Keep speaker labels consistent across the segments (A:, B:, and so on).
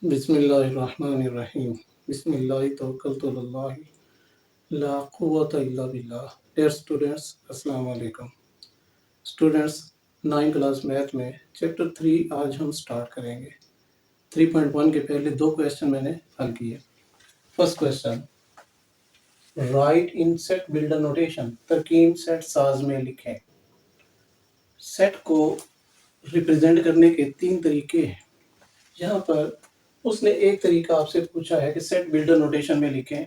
A: बिस्मिल्लाहिर्रहमानिर्रहीम। बिस्मिल्लाहि तवक्कलतु अल्लाह ला कुव्वता इल्ला बिल्लाह। Dear students, अस्सलाम वालेकुम। स्टूडेंट्स, 9 क्लास मैथ में चैप्टर 3 आज हम स्टार्ट करेंगे। 3.1 के पहले दो क्वेश्चन मैंने हल किए। फर्स्ट क्वेश्चन, राइट इन सेट बिल्डर नोटेशन। तरकीब सेट साज में लिखें। सेट को रिप्रेजेंट करने के 3 तरीके हैं। यहाँ पर उसने एक तरीका आपसे पूछा है कि सेट बिल्डर नोटेशन में लिखें।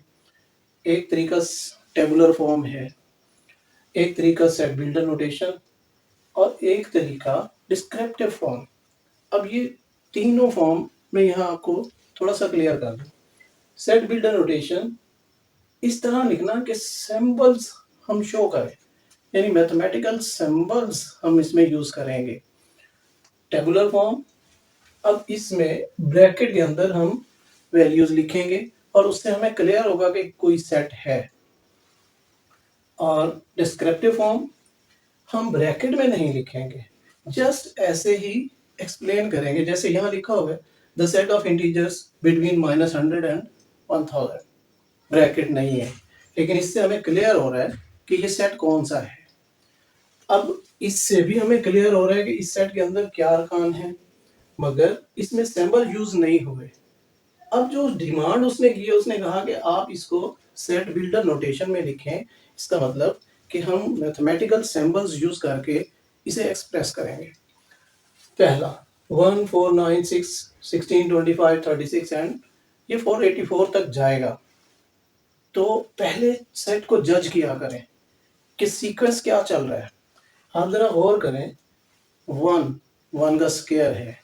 A: एक तरीका टेबुलर फॉर्म है, एक तरीका सेट बिल्डर नोटेशन और एक तरीका डिस्क्रिप्टिव फॉर्म। अब ये तीनों फॉर्म में यहाँ आपको थोड़ा सा क्लियर कर दूं। सेट बिल्डर नोटेशन इस तरह लिखना कि सिंबल्स हम शो करें, यानी मैथमेटिकल सिंबल्स हम इसमें यूज करेंगे। टेबुलर फॉर्म, अब इसमें ब्रैकेट के अंदर हम वैल्यूज लिखेंगे और उससे हमें क्लियर होगा कि कोई सेट है। और डिस्क्रिप्टिव फॉर्म, हम ब्रैकेट में नहीं लिखेंगे, जस्ट ऐसे ही एक्सप्लेन करेंगे। जैसे यहाँ लिखा हुआ है the set of integers between -100 and 1000। Bracket नहीं है, लेकिन इससे हमें क्लियर हो रहा है कि ये सेट कौन सा है। अब इससे भी हमें क्लियर हो रहा है कि इस सेट के अंदर क्या अरकान है, मगर इसमें सिंबल यूज नहीं हुए। अब जो डिमांड उसने की है, उसने कहा कि आप इसको सेट बिल्डर नोटेशन में लिखें। इसका मतलब कि हम मैथमेटिकल सिंबल्स यूज करके इसे एक्सप्रेस करेंगे। पहला 1 4 9 6 16 25 36 एंड ये 484 तक जाएगा। तो पहले सेट को जज किया करें कि सीक्वेंस क्या चल रहा है। आप जरा गौर करें, 1 का स्क्वायर है,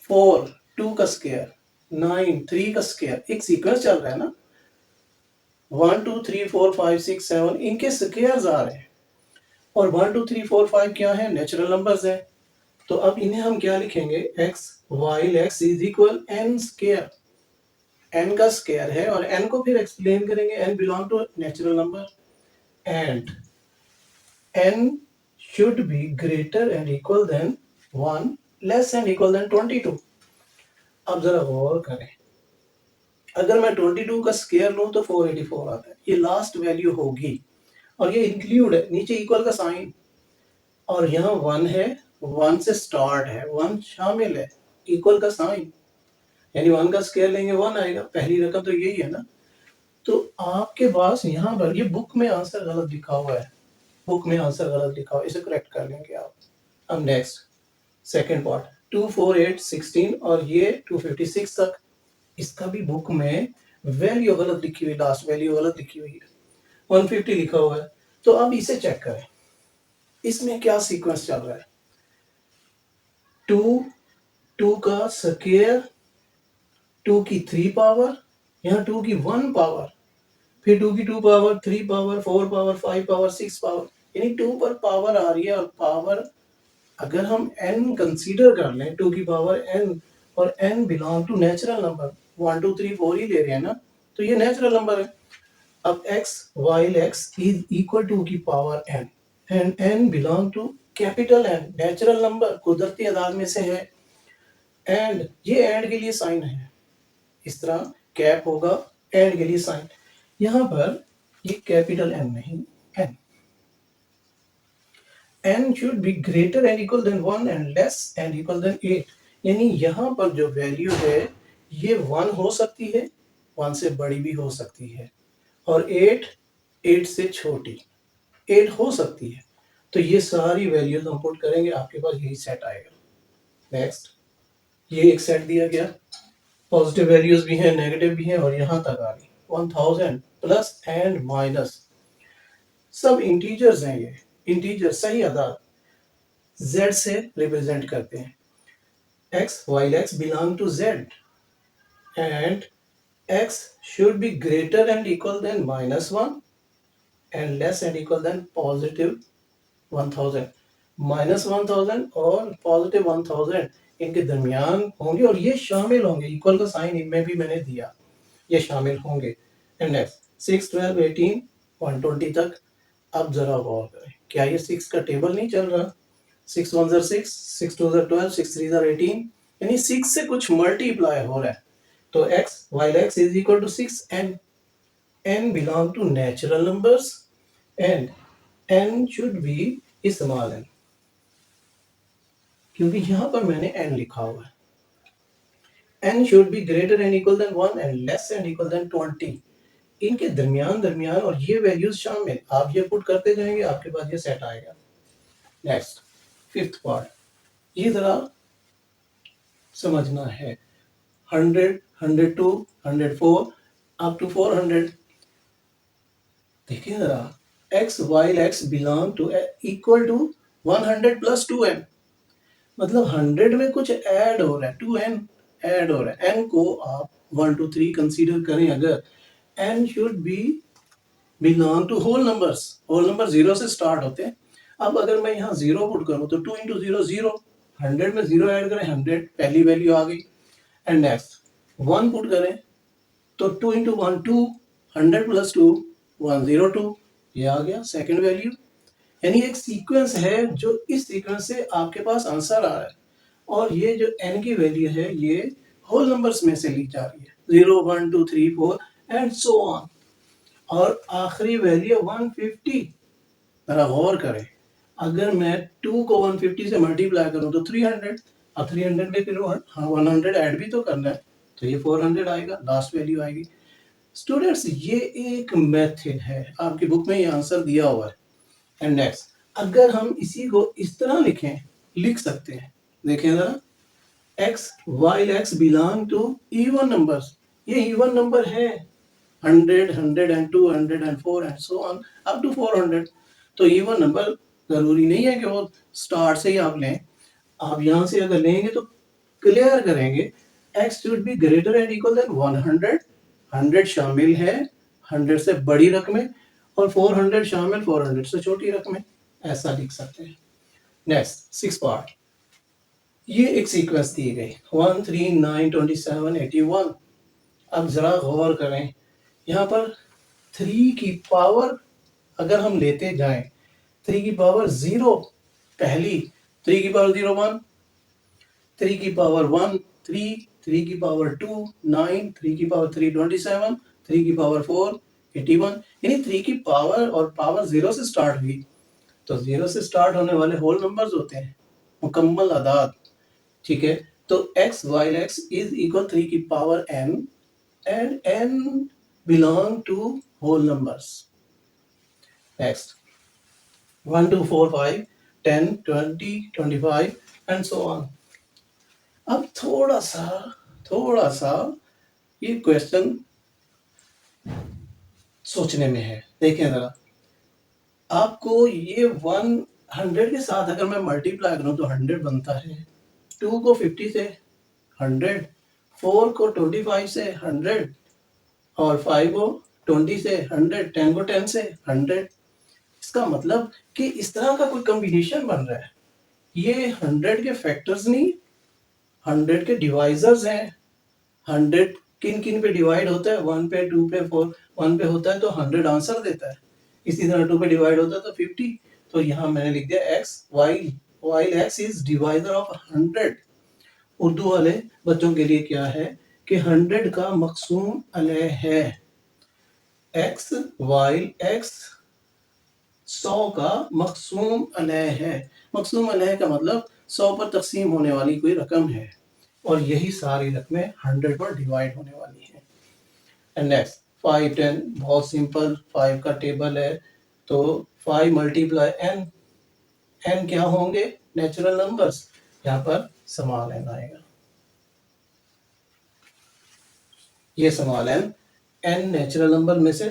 A: 4 2 का स्क्वायर, 9 3 का स्क्वायर, एक सीक्वेंस चल रहा है ना। 1 2 3 4 5 6 7 इनके स्क्वायर्स आ रहे हैं और 1 2 3 4 5 क्या है, नेचुरल नंबर्स है। तो अब इन्हें हम क्या लिखेंगे, x while x is equal n square. n का स्क्वायर है और n को फिर एक्सप्लेन करेंगे, n belong to natural number and n should be greater and equal than 1, less and equal than 22। अब जरा गौर करें, अगर मैं 22 का स्क्वायर लूं तो 484 आता है। ये लास्ट वैल्यू होगी और ये इंक्लूड है, नीचे इक्वल का साइन और यहाँ 1 है, 1 से स्टार्ट है, 1 शामिल है, इक्वल का साइन, यानी 1 का स्क्वायर लेंगे 1 आएगा। पहली रकम तो यही है ना। तो आपके पास यहाँ पर ये बुक में आंसर गलत लिखा हुआ है, बुक में आंसर गलत लिखा हुआ है, इसे करेक्ट कर लेंगे आप। अब नेक्स्ट सेकंड पार्ट 2 4 8 16 और ये 256 तक, इसका भी बुक में वैल्यू गलत लिखी हुई, लास्ट वैल्यू गलत लिखी हुई है, 150 लिखा हुआ है। तो अब इसे चेक करें, इसमें क्या सीक्वेंस चल रहा है। 2 का स्क्वायर, 2 की 3 पावर, यहाँ 2 की 1 पावर, फिर 2 की 2 power, 3 power, 4 power, 5 power, 6 power, यानी 2 पर पावर आ रही है। और पावर अगर हम n कंसीडर कर लें, 2 की पावर n, और n belong to natural number, 1 2 3 4 ही ले रहे हैं ना, तो ये नेचुरल नंबर है। अब x while x is equal to की power n and n belong to capital N, natural number, कुदरती अदाद में से है। एंड ये एंड के लिए साइन है, इस तरह कैप होगा, एंड के लिए साइन। यहां पर ये कैपिटल N नहीं, n, n should be greater and equal than 1 and less and equal than 8। यानी यहां पर जो वैल्यू है ये 1 हो सकती है, 1 से बड़ी भी हो सकती है, और 8 से छोटी 8 हो सकती है। तो ये सारी वैल्यूज हम पुट करेंगे, आपके पास यही सेट आएगा। नेक्स्ट, ये एक सेट दिया गया, पॉजिटिव वैल्यूज भी हैं, नेगेटिव भी हैं, और यहां तक आ गई 1000 प्लस एंड माइनस, सब इंटीजर्स हैं। ये इंटीजर सही अदाद z से रिप्रेजेंट करते हैं। x while x belong to z and x should be greater and equal than -1 and less and equal than positive 1000। -1000 और positive 1000 इनके दरमियान होंगे और ये शामिल होंगे, इक्वल का साइन इनमें भी मैंने दिया, ये शामिल होंगे। एंड नेक्स्ट 6 12 18 120 तक। अब जरा गौर करें, क्या ये 6 का टेबल नहीं चल रहा। 6 1 6, 6 2 12, 6 3 18, यानी 6 से कुछ मल्टीप्लाई हो रहा है, तो x while x is equal to 6 and n belong to natural numbers and n should be small n, क्योंकि यहां पर मैंने n लिखा हुआ है। n should be greater than equal than 1 and less than equal than 20, इनके दरमियान और ये वैल्यूज शामिल, आप ये पुट करते जाएंगे आपके पास ये सेट आएगा। नेक्स्ट फिफ्थ पार्ट, ये जरा समझना है। 100, 102, 104 अप टू 400, देखिए जरा, x while x belong to equal to 100 plus 2n, मतलब 100 में कुछ ऐड हो रहा है, 2n ऐड हो रहा है। n को आप 1 2 3 कंसीडर करें अगर, n should be belong to whole numbers, whole number 0 से स्टार्ट होते हैं। अब अगर मैं यहाँ 0 पुट करूँ तो 2 इंटू 0 0, 100 में 0 ऐड करें 100, पहली वैल्यू आ गई। एंड नेक्स्ट 1 पुट करें तो 2 इंटू 1 2, 100 प्लस 2 102, ये आ गया सेकंड वैल्यू। यानी एक सीक्वेंस है जो इस सीक्वेंस से आपके पास आंसर आ रहा है, और ये जो n की वैल्यू है ये होल नंबर्स में से ली जा रही है, 0 1 2 3 4 एंड सो ऑन, और आखिरी वैल्यू 150। जरा गौर करें, अगर मैं 2 को 150 से मल्टीप्लाई करूं तो 300, अब 300 में फिर 100 ऐड भी तो करना है, तो ये 400 आएगा, लास्ट वैल्यू आएगी। स्टूडेंट्स ये एक मेथड है, आपकी बुक में ये आंसर दिया हुआ है। एंड नेक्स्ट, अगर हम इसी को इस तरह लिख सकते हैं, देखें जरा, x while x belong to even numbers, ये even नंबर है, 100, 100 and 200 and 4 and so on up to 400, तो even नंबर जरूरी नहीं है कि वो स्टार्ट से ही आप लें, आप यहां से अगर लेंगे तो क्लियर करेंगे x should be greater and equal than 100, 100 शामिल है 100 से बड़ी रकमें, और 400 शामिल 400 से छोटी रकमें, ऐसा लिख सकते हैं। नेक्स्ट सिक्स पार्ट, ये एक सीक्वेंस दी गई 1 3 9 27 81। अब जरा गौर करें, यहाँ पर 3 की पावर अगर हम लेते जाएं, 3 की पावर 0 पहली, 3 की पावर 0 1, 3 की पावर 1 3, 3 की पावर 2 9, 3 की पावर 3 27, 3 की पावर 4 81, यानी 3 की पावर और पावर 0 से स्टार्ट हुई, तो 0 से स्टार्ट होने वाले होल नंबर्स होते हैं, मुकम्मल अदाद, ठीक है। तो x while x is equal 3 की power n and n belong to whole numbers। next 1 2 4 5 10 20 25 and so on। अब थोड़ा सा ये क्वेश्चन सोचने में है, देखें जरा, आपको ये 100 के साथ अगर मैं मल्टीप्लाई करूं तो 100 बनता है, 2 को 50 से 100, 4 को 25 से 100, और 5 को 20 से 100, 10 को 10 से 100। इसका मतलब कि इस तरह का कोई कॉम्बिनेशन बन रहा है, ये 100 के फैक्टर्स नहीं, 100 के डिवाइजर्स हैं। 100 किन किन पे डिवाइड होता है, 1 पे 2 पे 4, 1 पे होता है तो 100 आंसर देता है, इसी तरह 2 पे डिवाइड होता है तो 50, तो यहाँ मैंने लिख दिया x while x is divisor of 100। Urdu वाले बच्चों के लिए क्या है कि 100 का मकसूम अलह है, x while x 100 का मकसूम अलह है। मकसूम अलह का मतलब 100 पर तकसीम होने वाली कोई रकम है, और यही सारी रकमें 100 पर डिवाइड होने वाली हैं। एंड नेक्स्ट 5 10, बहुत सिंपल, 5 का टेबल है, तो 5 मल्टीप्लाई n, n क्या होंगे, नेचुरल नंबर्स, यहाँ पर स्मॉल n आएगा, ये स्मॉल n नेचुरल नंबर में से।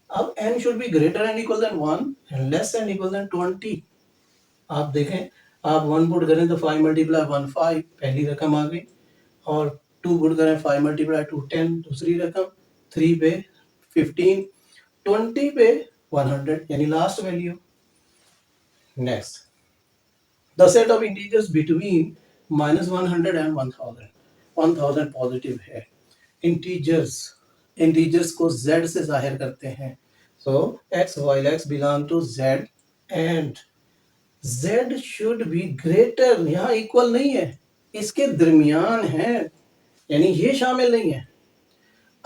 A: अब n should be greater and equal than 1 and less and equal than 20। आप देखें, आप 1 पुट करें तो 5 मल्टीप्लाई 1 5, पहली रकम आ गई, और 2 पुट करें 5 मल्टीप्लाई 2 10, दूसरी रकम, 3 पे 15, 20 पे 100, यानी last value. Next the set of integers between -100 and 1000, 1000 positive है, इंटीजर्स को z से जाहिर करते हैं, सो x while x belong to z and z should be greater, यहाँ इक्वल नहीं है, इसके दरमियान है, यानी ये शामिल नहीं है।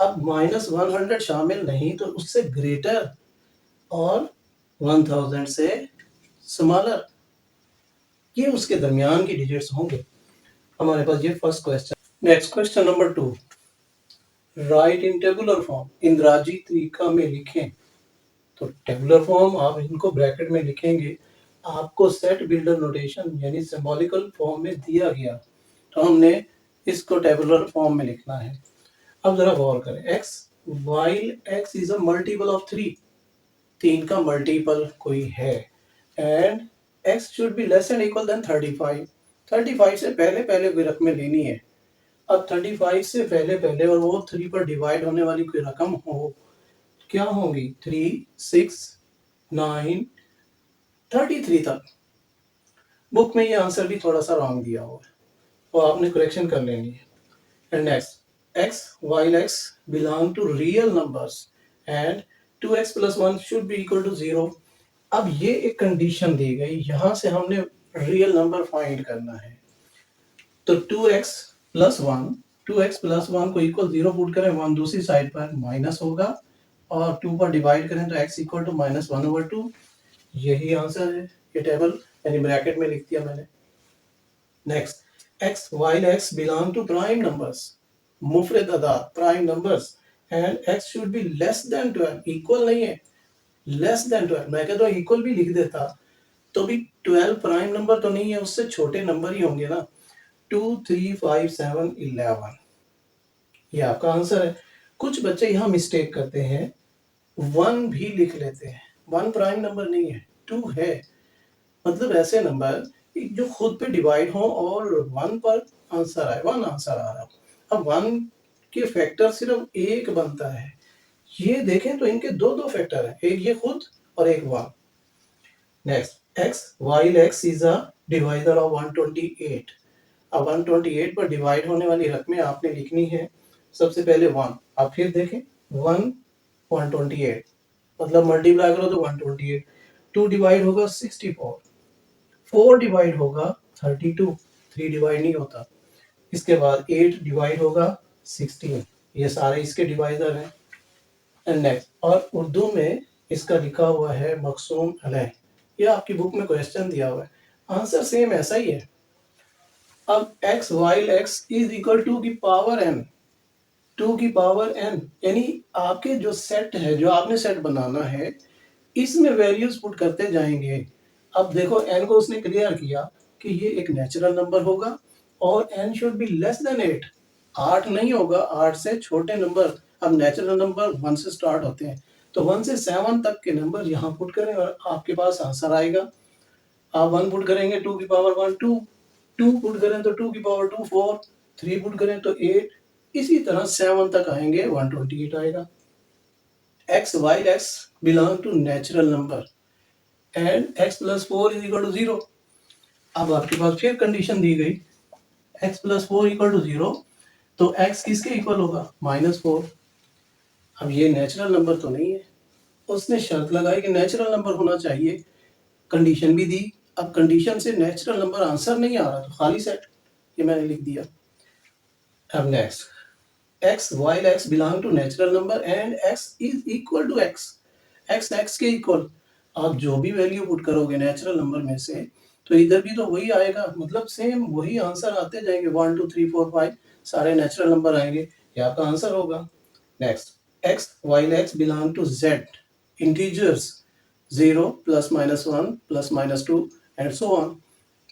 A: अब -100 शामिल नहीं तो उससे ग्रेटर और 1000 से स्मॉलर, ये उसके दरमियान की डिजिट्स होंगे। हमारे पास ये first question. Next question number 2, right in tabular form, इंद्राजी तरीका में लिखें। तो टेबुलर फॉर्म आप इनको ब्रैकेट में लिखेंगे, आपको सेट बिल्डर नोटेशन यानी सिंबॉलिकल फॉर्म में दिया गया, तो हमने इसको टेबुलर फॉर्म में लिखना है। अब जरा गौर करें, x while x is a multiple of 3, 3 का मल्टीपल कोई है, and x should be less and equal than 35, 35 से पहले पहले कोई रकमें लेनी है। अब 35 से पहले पहले और वो 3 पर डिवाइड होने वाली कोई रकम हो, क्या होंगी? 3, 6, 9, 33 तक। बुक में ये आंसर भी थोड़ा सा रॉन्ग दिया हुआ है, तो आपने करेक्शन कर लेनी है। And next, x while x belong to real numbers and 2x plus 1 should be equal to 0। अब ये एक कंडीशन दी गई, यहां से हमने रियल नंबर फाइंड करना है। तो 2x plus 1, 2x plus 1 को इक्वल 0 पुट करें, 1 दूसरी साइड पर माइनस होगा और 2 पर डिवाइड करें तो x इक्वल टू -1/2। यही आंसर है, ये टेबल यानी ब्रैकेट में लिख दिया मैंने। Next, x while x belong to prime numbers, मुफरद अदाद prime numbers, and x should be less than 12, equal नहीं है, लेस देन 12। मैं कहता हूँ इक्वल भी लिख देता तो भी 12 प्राइम नंबर तो नहीं है, उससे छोटे नंबर ही होंगे ना। 2, 3, 5, 7, 11, ये आपका आंसर है। कुछ बच्चे यहाँ मिस्टेक करते हैं, 1 भी लिख लेते हैं, 1 प्राइम नंबर नहीं है, 2 है। मतलब ऐसे नंबर जो खुद पे डिवाइड हो और 1 पर आंसर आए, 1 आंसर आ रहा। अब 1 के फैक्टर सिर्फ एक बनता है, ये देखें तो इनके दो दो फैक्टर हैं, एक ये खुद और एक 1। Next, x while x is a divisor of 128। अब 128 पर डिवाइड होने वाली रकमें आपने लिखनी है। सबसे पहले 1, अब फिर देखें 1, 128, मतलब मल्टीप्लाई करो तो 128, 2 डिवाइड होगा 64, 4 डिवाइड होगा 32, 3 डिवाइड नहीं होता। इसके बाद 8 डिवाइड होगा 16, ये सारे इसके डिवाइजर हैं। एंड नेक्स्ट, और उर्दू में इसका लिखा हुआ है मकसूम अलैह, ये आपकी बुक में क्वेश्चन दिया हुआ है, आंसर सेम ऐसा ही है। अब x while x is equal to की पावर n, 2 की पावर n, यानी आपके जो सेट है, जो आपने सेट बनाना है, इसमें वैल्यूज पुट करते जाएंगे। अब देखो n को उसने क्लियर किया कि ये एक नेचुरल नंबर होगा और n should be less then 8, 8 नहीं होगा, 8 से छोटे नंबर। अब नेचुरल नंबर 1 से स्टार्ट होते हैं, तो 1 से 7 तक के नंबर यहाँ पुट करें और आपके पास आंसर आएगा। आप 1 पुट करेंगे 2 की पावर 1 2, 2 पुट करें तो 2 की पावर 2 4, 3 पुट करें तो 8, इसी तरह 7 तक आएंगे, 128 आएगा। x while x belong to natural number and x plus 4 is equal to 0। अब आपके पास फिर कंडीशन दी गई, x plus 4 इक्वल टू 0, तो x किसके इक्वल होगा? -4। अब ये नेचुरल नंबर तो नहीं है, उसने शर्त लगाई कि नेचुरल नंबर होना चाहिए, कंडीशन भी दी। अब कंडीशन से नेचुरल नंबर आंसर नहीं आ रहा, तो खाली सेट, ये मैंने लिख दिया। अब next, x while x belong to natural number and x is equal to x, x के इक्वल। आप जो भी वैल्यू पुट करोगे नेचुरल नंबर में से, तो इधर भी तो वही आएगा, मतलब सेम वही आंसर आते जाएंगे, 1 2 3 4 5 सारे नेचुरल नंबर आएंगे, ये आपका आंसर होगा। Next, x while x belong to z integers 0 +-1 +-2 and so on.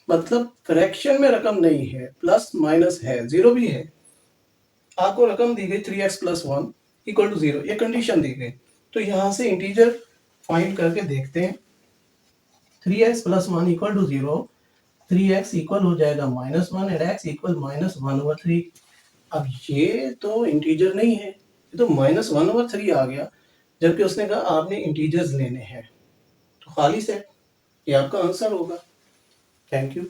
A: मतलब फ्रैक्शन में रकम नहीं है, प्लस माइनस है, जीरो भी है। आपको रकम दी गई 3x + 1 = 0, ये कंडीशन दी गई, तो यहां से इंटीजर फाइंड करके देखते हैं। 3x + 1 = 0, 3x इक्वल हो जाएगा -1 एंड x इक्वल -1/3। अब ये तो इंटीजर नहीं है, ये तो -1/3 आ गया, जबकि उसने कहा आपने इंटीजर्स लेने हैं, तो खाली सेट, ये आपका आंसर होगा। Thank you.